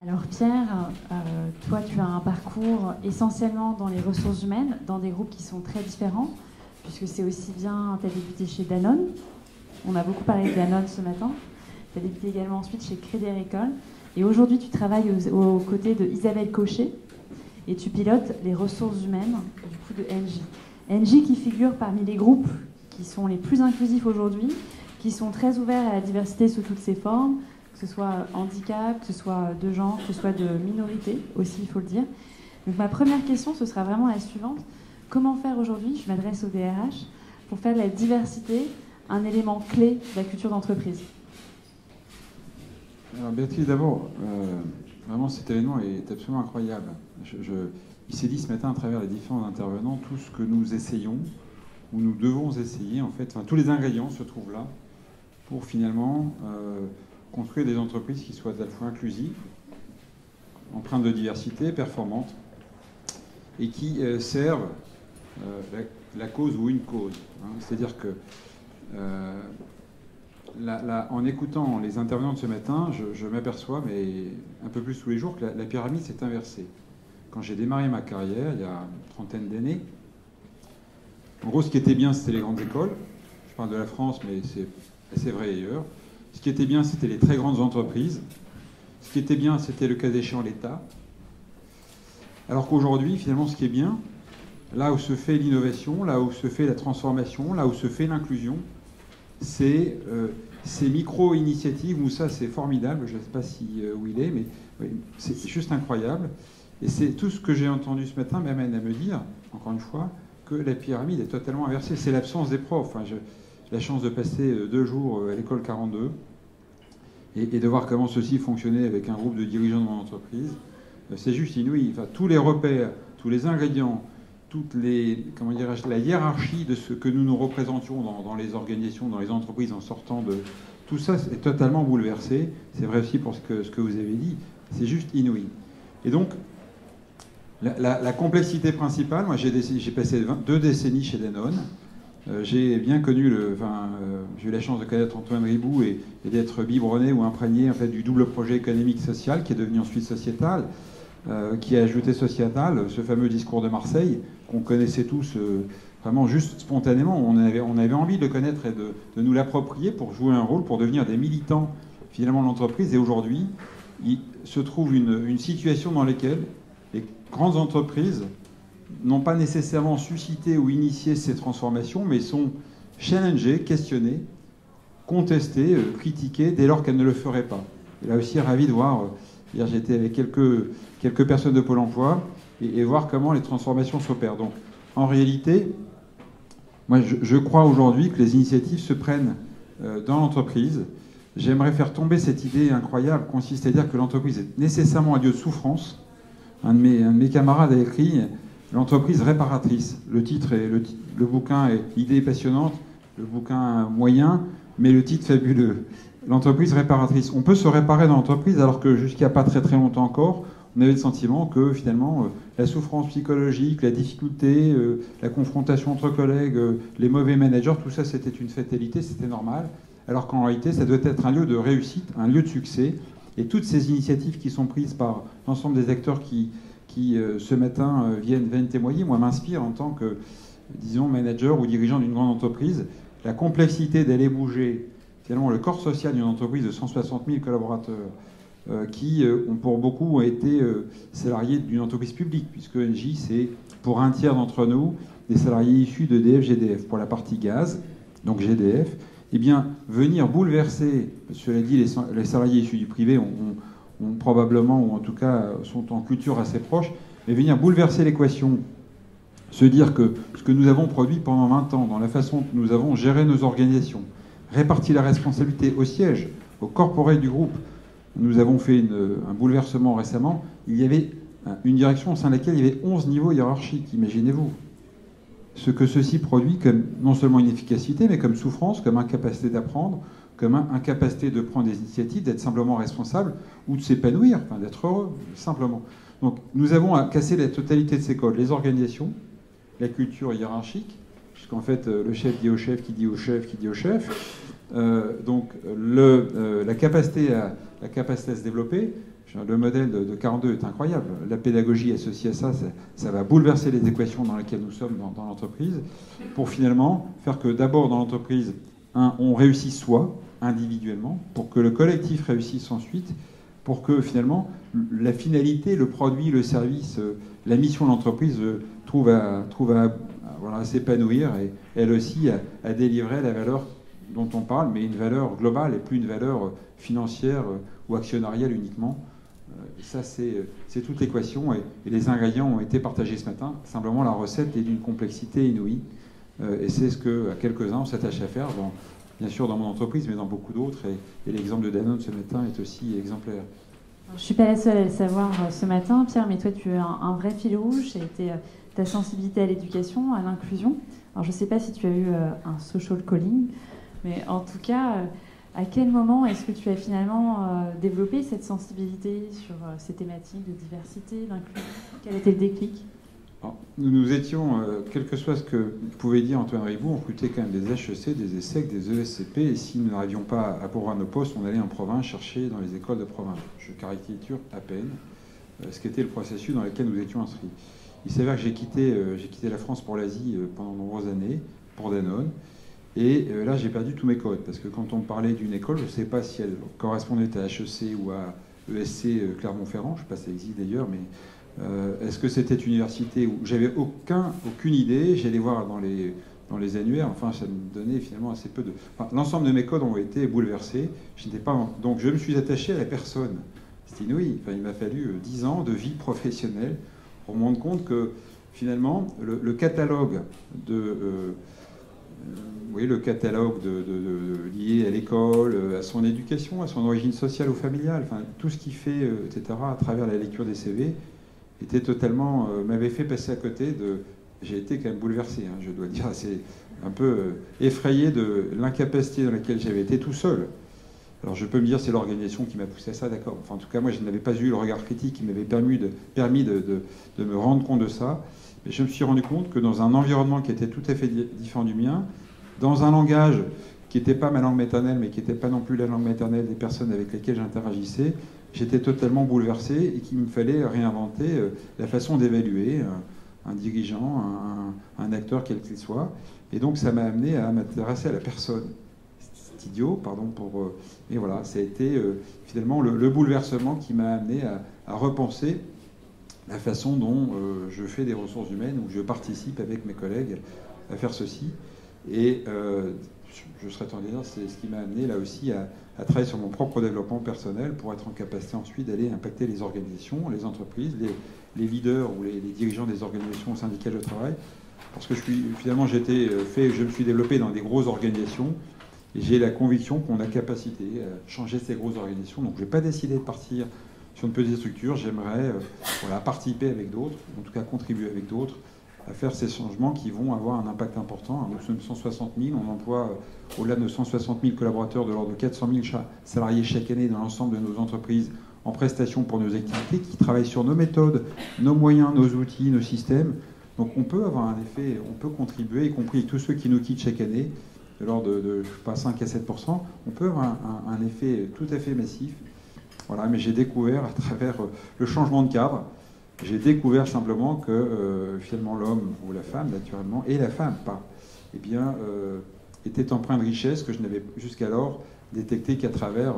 Alors Pierre, toi tu as un parcours essentiellement dans les ressources humaines, dans des groupes qui sont très différents, puisque c'est aussi bien, tu as débuté chez Danone, on a beaucoup parlé de Danone ce matin, tu as débuté également ensuite chez Crédit Agricole, et aujourd'hui tu travailles aux côtés de Isabelle Cochet, et tu pilotes les ressources humaines du coup de Engie. Engie qui figure parmi les groupes qui sont les plus inclusifs aujourd'hui, qui sont très ouverts à la diversité sous toutes ses formes, que ce soit handicap, que ce soit de genre, que ce soit de minorité aussi, il faut le dire. Donc ma première question, ce sera vraiment la suivante. Comment faire aujourd'hui, je m'adresse au DRH, pour faire de la diversité un élément clé de la culture d'entreprise? Alors Béatrice, d'abord, vraiment cet événement est absolument incroyable. Il s'est dit ce matin à travers les différents intervenants tout ce que nous essayons, ou nous devons essayer, en fait, enfin, tous les ingrédients se trouvent là pour finalement construire des entreprises qui soient à la fois inclusives, empreintes de diversité, performantes, et qui servent la cause ou une cause. Hein. C'est-à-dire que, en écoutant les intervenants de ce matin, je m'aperçois, mais un peu plus tous les jours, que la pyramide s'est inversée. Quand j'ai démarré ma carrière, il y a une trentaine d'années, en gros, ce qui était bien, c'était les grandes écoles. Je parle de la France, mais c'est assez vrai ailleurs. Ce qui était bien, c'était les très grandes entreprises. Ce qui était bien, c'était le cas échéant l'État. Alors qu'aujourd'hui, finalement, ce qui est bien, là où se fait l'innovation, là où se fait la transformation, là où se fait l'inclusion, c'est ces micro-initiatives où ça, c'est formidable. Je ne sais pas où il est, mais oui, c'est juste incroyable. Et c'est tout ce que j'ai entendu ce matin m'amène à me dire, encore une fois, que la pyramide est totalement inversée. C'est l'absence des profs. Enfin, j'ai la chance de passer 2 jours à l'école 42 et de voir comment ceci fonctionnait avec un groupe de dirigeants de mon entreprise. C'est juste inouï. Enfin, tous les repères, tous les ingrédients, toute la hiérarchie de ce que nous représentions dans les organisations, dans les entreprises, en sortant de... Tout ça est totalement bouleversé. C'est vrai aussi pour ce que vous avez dit. C'est juste inouï. Et donc, la complexité principale, moi j'ai passé 2 décennies chez Danone. J'ai bien connu j'ai eu la chance de connaître Antoine Ribou et d'être biberonné ou imprégné en fait, du double projet économique-social qui est devenu ensuite sociétal, qui a ajouté sociétal, ce fameux discours de Marseille qu'on connaissait tous vraiment juste spontanément. On avait envie de le connaître et de nous l'approprier pour jouer un rôle, pour devenir des militants finalement de l'entreprise. Et aujourd'hui, il se trouve une situation dans laquelle les grandes entreprises n'ont pas nécessairement suscité ou initié ces transformations, mais sont challengées, questionnées, contestées, critiquées dès lors qu'elles ne le feraient pas. Et là aussi, ravi de voir, hier j'étais avec quelques personnes de Pôle emploi, et voir comment les transformations s'opèrent. Donc, en réalité, moi je crois aujourd'hui que les initiatives se prennent dans l'entreprise. J'aimerais faire tomber cette idée incroyable, consiste à dire que l'entreprise est nécessairement un lieu de souffrance. Un de mes camarades a écrit l'entreprise réparatrice. Le titre est le bouquin est l'idée est passionnante, le bouquin moyen, mais le titre fabuleux. L'entreprise réparatrice. On peut se réparer dans l'entreprise alors que jusqu'à pas très très longtemps encore, on avait le sentiment que finalement la souffrance psychologique, la difficulté, la confrontation entre collègues, les mauvais managers, tout ça c'était une fatalité, c'était normal. Alors qu'en réalité, ça doit être un lieu de réussite, un lieu de succès. Et toutes ces initiatives qui sont prises par l'ensemble des acteurs qui ce matin, viennent témoigner, moi, m'inspirent en tant que, disons, manager ou dirigeant d'une grande entreprise. La complexité d'aller bouger, finalement, le corps social d'une entreprise de 160 000 collaborateurs qui, pour beaucoup, ont été salariés d'une entreprise publique, puisque Engie, c'est, pour un tiers d'entre nous, des salariés issus d'EDF, GDF. Pour la partie gaz, donc GDF, eh bien, venir bouleverser, cela dit, les salariés issus du privé ont probablement, ou en tout cas sont en culture assez proche, mais venir bouleverser l'équation, se dire que ce que nous avons produit pendant 20 ans, dans la façon que nous avons géré nos organisations, réparti la responsabilité au siège, au corporate du groupe, nous avons fait un bouleversement récemment, il y avait une direction au sein de laquelle il y avait 11 niveaux hiérarchiques, imaginez-vous. Ce que ceci produit comme non seulement une efficacité, mais comme souffrance, comme incapacité d'apprendre, comme incapacité de prendre des initiatives, d'être simplement responsable ou de s'épanouir, enfin, d'être heureux, simplement. Donc nous avons à casser la totalité de ces codes, les organisations, la culture hiérarchique, puisqu'en fait le chef dit au chef, qui dit au chef, qui dit au chef, donc la capacité à se développer, Le modèle de 42 est incroyable. La pédagogie associée à ça, ça va bouleverser les équations dans lesquelles nous sommes dans l'entreprise, pour finalement faire que d'abord dans l'entreprise, on réussisse soi, individuellement, pour que le collectif réussisse ensuite, pour que finalement la finalité, le produit, le service, la mission de l'entreprise trouve à voilà, s'épanouir et elle aussi à délivrer la valeur dont on parle, mais une valeur globale et plus une valeur financière ou actionnariale uniquement. Ça, c'est toute l'équation et les ingrédients ont été partagés ce matin. Simplement, la recette est d'une complexité inouïe et c'est ce que quelques-uns s'attachent à faire, bien sûr dans mon entreprise, mais dans beaucoup d'autres. Et l'exemple de Danone ce matin est aussi exemplaire. Je ne suis pas la seule à le savoir ce matin, Pierre, mais toi, tu as un vrai fil rouge. Ça a été ta sensibilité à l'éducation, à l'inclusion. Alors, je ne sais pas si tu as eu un social calling, mais en tout cas, à quel moment est-ce que tu as finalement développé cette sensibilité sur ces thématiques de diversité, d'inclusion? Quel était le déclic? Alors, nous étions, quel que soit ce que vous pouvez dire Antoine Ribou, on recrutait quand même des HEC, des ESSEC, des ESCP, et si nous n'arrivions pas à pourvoir nos postes, on allait en province chercher dans les écoles de province. Je caricature à peine ce qu'était le processus dans lequel nous étions inscrits. Il s'avère que j'ai quitté la France pour l'Asie pendant de nombreuses années, pour Danone, et là j'ai perdu tous mes codes, parce que quand on me parlait d'une école, je ne sais pas si elle correspondait à HEC ou à ESC Clermont-Ferrand, je ne sais pas si ça existe d'ailleurs, mais est-ce que c'était une université où j'avais aucune idée? J'allais voir dans les annuaires, enfin ça me donnait finalement assez peu de... Enfin, l'ensemble de mes codes ont été bouleversés, donc je me suis attaché à la personne. C'est inouï, enfin, il m'a fallu 10 ans de vie professionnelle pour me rendre compte que finalement le catalogue lié à l'école, à son éducation, à son origine sociale ou familiale, enfin, tout ce qui fait, etc., à travers la lecture des CV, était totalement, m'avait fait passer à côté de... J'ai été quand même bouleversé, hein, je dois dire, c'est un peu effrayé de l'incapacité dans laquelle j'avais été tout seul. Alors je peux me dire c'est l'organisation qui m'a poussé à ça, d'accord. Enfin, en tout cas, moi je n'avais pas eu le regard critique qui m'avait permis de me rendre compte de ça. Mais je me suis rendu compte que dans un environnement qui était tout à fait différent du mien, dans un langage qui n'était pas ma langue maternelle, mais qui n'était pas non plus la langue maternelle des personnes avec lesquelles j'interagissais, j'étais totalement bouleversé et qu'il me fallait réinventer la façon d'évaluer un dirigeant, un acteur quel qu'il soit. Et donc ça m'a amené à m'intéresser à la personne. C'est idiot, pardon pour... mais voilà, ça a été finalement le bouleversement qui m'a amené à repenser la façon dont je fais des ressources humaines, où je participe avec mes collègues à faire ceci. Et je serais tenté de dire, c'est ce qui m'a amené là aussi à travailler sur mon propre développement personnel pour être en capacité ensuite d'aller impacter les organisations, les entreprises, les leaders ou les dirigeants des organisations au sein desquelles je travaille. Parce que finalement, je me suis développé dans des grosses organisations et j'ai la conviction qu'on a capacité à changer ces grosses organisations. Donc je n'ai pas décidé de partir sur une petite structure. J'aimerais participer avec d'autres, en tout cas contribuer avec d'autres, à faire ces changements qui vont avoir un impact important. Nous sommes 160 000, on emploie au-delà de 160 000 collaborateurs, de l'ordre de 400 000 salariés chaque année dans l'ensemble de nos entreprises en prestation pour nos activités, qui travaillent sur nos méthodes, nos moyens, nos outils, nos systèmes. Donc on peut avoir un effet, on peut contribuer, y compris tous ceux qui nous quittent chaque année, de l'ordre de je sais pas, 5 à 7 %, on peut avoir un effet tout à fait massif. Voilà, mais j'ai découvert à travers le changement de cadre, j'ai découvert simplement que finalement l'homme ou la femme, naturellement, et la femme, était empreint de richesse que je n'avais jusqu'alors détecté qu'à travers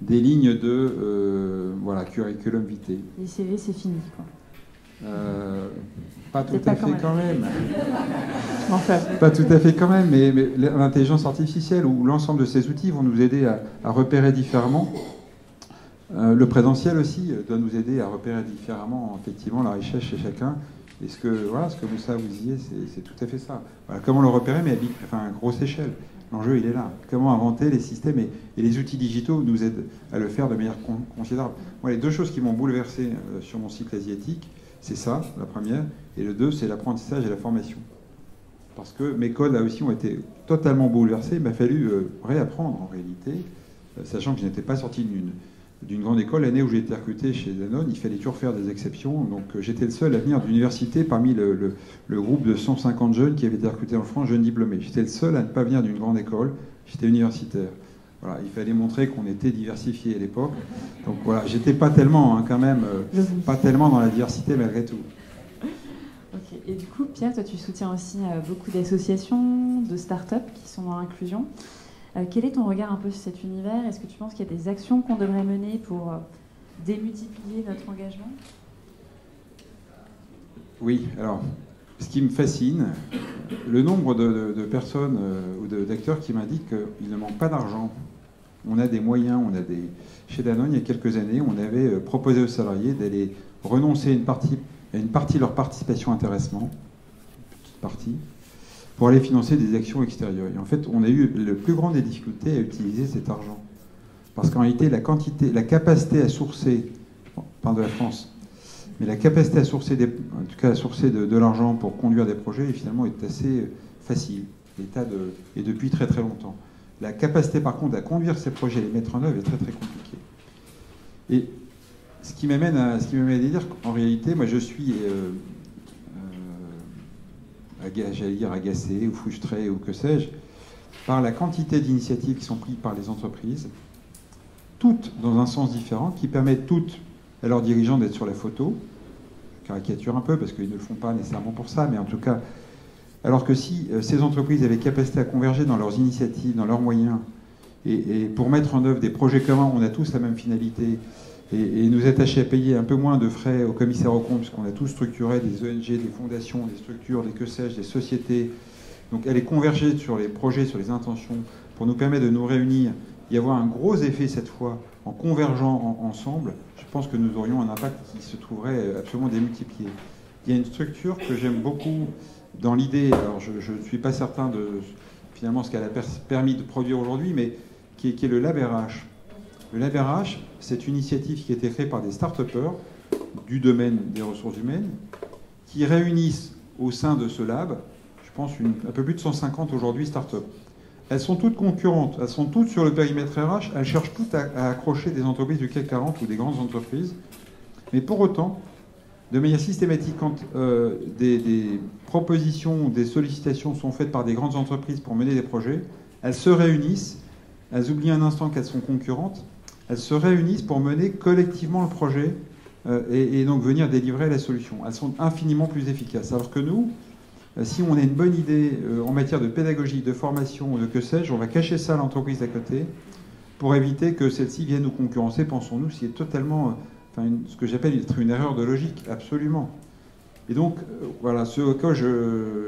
des lignes de curriculum vitae. Les CV, c'est fini, quoi. Pas tout à fait quand même. Enfin. Pas tout à fait quand même, mais l'intelligence artificielle ou l'ensemble de ces outils vont nous aider à repérer différemment. Le présentiel aussi doit nous aider à repérer différemment effectivement la richesse chez chacun. Et ce que Moussa vous disiez, c'est tout à fait ça. Voilà, comment le repérer, mais à grosse échelle. L'enjeu, il est là. Comment inventer les systèmes et les outils digitaux nous aident à le faire de manière considérable. Moi, les deux choses qui m'ont bouleversé sur mon cycle asiatique, c'est ça, la première, et le deux, c'est l'apprentissage et la formation. Parce que mes codes, là aussi, ont été totalement bouleversés. Il m'a fallu réapprendre, en réalité, sachant que je n'étais pas sorti d'une grande école. L'année où j'ai été recruté chez Danone, il fallait toujours faire des exceptions. Donc j'étais le seul à venir d'université parmi le groupe de 150 jeunes qui avaient été recrutés en France, jeunes diplômés. J'étais le seul à ne pas venir d'une grande école. J'étais universitaire. Voilà, il fallait montrer qu'on était diversifié à l'époque. Donc voilà, j'étais pas tellement, hein, quand même, pas tellement dans la diversité malgré tout. Ok. Et du coup, Pierre, toi, tu soutiens aussi beaucoup d'associations, de start-up qui sont dans l'inclusion. Quel est ton regard un peu sur cet univers? Est-ce que tu penses qu'il y a des actions qu'on devrait mener pour démultiplier notre engagement? Oui, alors, ce qui me fascine, le nombre de personnes ou d'acteurs qui m'indiquent qu'il ne manque pas d'argent. On a des moyens, Chez Danone, il y a quelques années, on avait proposé aux salariés d'aller renoncer à une partie de leur participation intéressement, une petite partie, pour aller financer des actions extérieures. Et en fait, on a eu le plus grand des difficultés à utiliser cet argent. Parce qu'en réalité, la capacité à sourcer, je parle de la France, mais la capacité à sourcer, de l'argent pour conduire des projets, finalement, est assez facile. Et depuis très très longtemps. La capacité, par contre, à conduire ces projets et les mettre en œuvre est très très compliquée. Et ce qui m'amène à dire qu'en réalité, moi, je suis, j'allais dire agacé ou frustré ou que sais-je, par la quantité d'initiatives qui sont prises par les entreprises, toutes dans un sens différent, qui permettent toutes à leurs dirigeants d'être sur la photo. Je caricature un peu parce qu'ils ne le font pas nécessairement pour ça, mais en tout cas, alors que si ces entreprises avaient capacité à converger dans leurs initiatives, dans leurs moyens, et pour mettre en œuvre des projets communs, on a tous la même finalité, et nous attacher à payer un peu moins de frais au commissaire aux comptes, puisqu'on a tous structuré des ONG, des fondations, des structures, des que sais-je, des sociétés. Donc aller converger sur les projets, sur les intentions, pour nous permettre de nous réunir, y avoir un gros effet cette fois en convergeant ensemble, je pense que nous aurions un impact qui se trouverait absolument démultiplié. Il y a une structure que j'aime beaucoup dans l'idée, alors je ne suis pas certain de finalement ce qu'elle a permis de produire aujourd'hui, mais qui est le Lab RH. Le Lab RH, c'est une initiative qui a été créée par des start-upers du domaine des ressources humaines qui réunissent au sein de ce lab, je pense, un peu plus de 150 aujourd'hui start-up. Elles sont toutes concurrentes, elles sont toutes sur le périmètre RH, elles cherchent toutes à accrocher des entreprises du CAC 40 ou des grandes entreprises. Mais pour autant, de manière systématique, quand des propositions, des sollicitations sont faites par des grandes entreprises pour mener des projets, elles se réunissent, elles oublient un instant qu'elles sont concurrentes, elles se réunissent pour mener collectivement le projet et donc venir délivrer la solution. Elles sont infiniment plus efficaces. Alors que nous, si on a une bonne idée en matière de pédagogie, de formation ou de que sais-je, on va cacher ça à l'entreprise d'à côté pour éviter que celle-ci vienne nous concurrencer, pensons-nous, ce qui est totalement, ce que j'appelle une erreur de logique, absolument. Et donc, voilà, ce auquel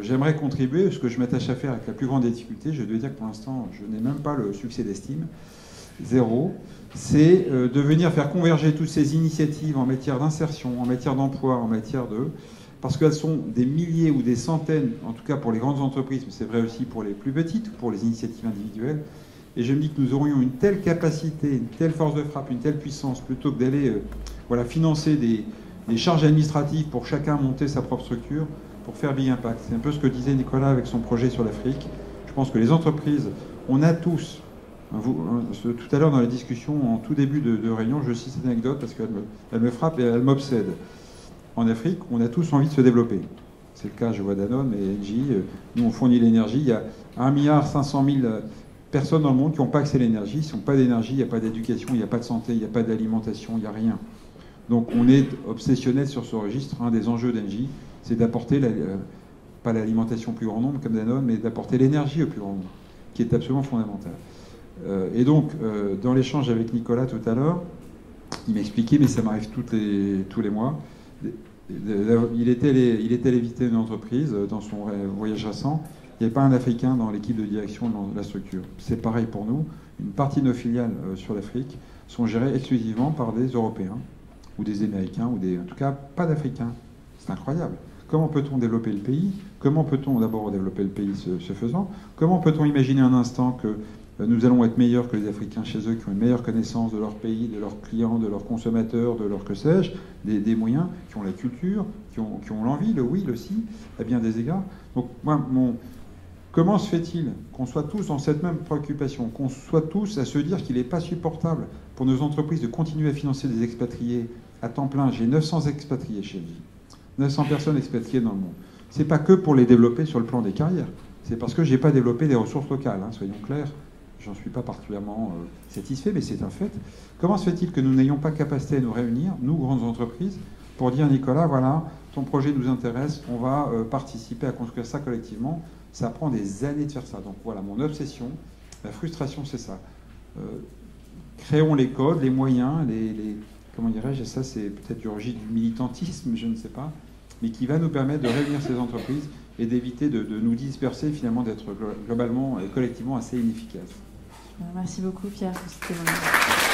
j'aimerais contribuer, ce que je m'attache à faire avec la plus grande difficulté, je dois dire que pour l'instant, je n'ai même pas le succès d'estime, 0, c'est de venir faire converger toutes ces initiatives en matière d'insertion, en matière d'emploi, en matière de... Parce qu'elles sont des milliers ou des centaines, en tout cas pour les grandes entreprises, mais c'est vrai aussi pour les plus petites, pour les initiatives individuelles. Et je me dis que nous aurions une telle capacité, une telle force de frappe, une telle puissance, plutôt que d'aller financer des charges administratives pour chacun monter sa propre structure, pour faire Big Impact. C'est un peu ce que disait Nicolas avec son projet sur l'Afrique. Je pense que les entreprises, on a tous, tout à l'heure dans la discussion, en tout début de réunion, je cite cette anecdote parce qu'elle me frappe et elle m'obsède. En Afrique, on a tous envie de se développer. C'est le cas, je vois Danone et Engie. Nous, on fournit l'énergie. Il y a 1,5 milliard personnes dans le monde qui n'ont pas accès à l'énergie. S'ils n'ont pas d'énergie, il n'y a pas d'éducation, il n'y a pas de santé, il n'y a pas d'alimentation, il n'y a rien. Donc on est obsessionnel sur ce registre. Un des enjeux d'Engie, c'est d'apporter, pas l'alimentation au plus grand nombre comme Danone, mais d'apporter l'énergie au plus grand nombre, qui est absolument fondamental. Et donc, dans l'échange avec Nicolas tout à l'heure, il m'expliquait, mais ça m'arrive tous les mois, il était allé visiter une entreprise dans son voyage récent. Il n'y avait pas un Africain dans l'équipe de direction de la structure. C'est pareil pour nous. Une partie de nos filiales sur l'Afrique sont gérées exclusivement par des Européens ou des Américains, en tout cas pas d'Africains. C'est incroyable. Comment peut-on développer le pays? Comment peut-on d'abord développer le pays ce faisant? Comment peut-on imaginer un instant que nous allons être meilleurs que les Africains chez eux, qui ont une meilleure connaissance de leur pays, de leurs clients, de leurs consommateurs, de leur que sais-je, des moyens, qui ont la culture, qui ont l'envie, le oui, le si, à bien des égards. Donc, comment se fait-il qu'on soit tous dans cette même préoccupation, qu'on soit tous à se dire qu'il n'est pas supportable pour nos entreprises de continuer à financer des expatriés à temps plein? J'ai 900 expatriés chez lui, 900 personnes expatriées dans le monde. Ce n'est pas que pour les développer sur le plan des carrières, c'est parce que je n'ai pas développé des ressources locales, soyons clairs. j'en suis pas particulièrement satisfait, mais c'est un fait. Comment se fait-il que nous n'ayons pas capacité à nous réunir, nous, grandes entreprises, pour dire, Nicolas, voilà, ton projet nous intéresse, on va participer à construire ça collectivement. Ça prend des années de faire ça. Donc voilà, mon obsession, la frustration, c'est ça. Créons les codes, les moyens, comment dirais-je, ça c'est peut-être du registre du militantisme, je ne sais pas, mais qui va nous permettre de réunir ces entreprises et d'éviter de nous disperser, finalement d'être globalement et collectivement assez inefficaces. Merci beaucoup Pierre pour ce témoignage.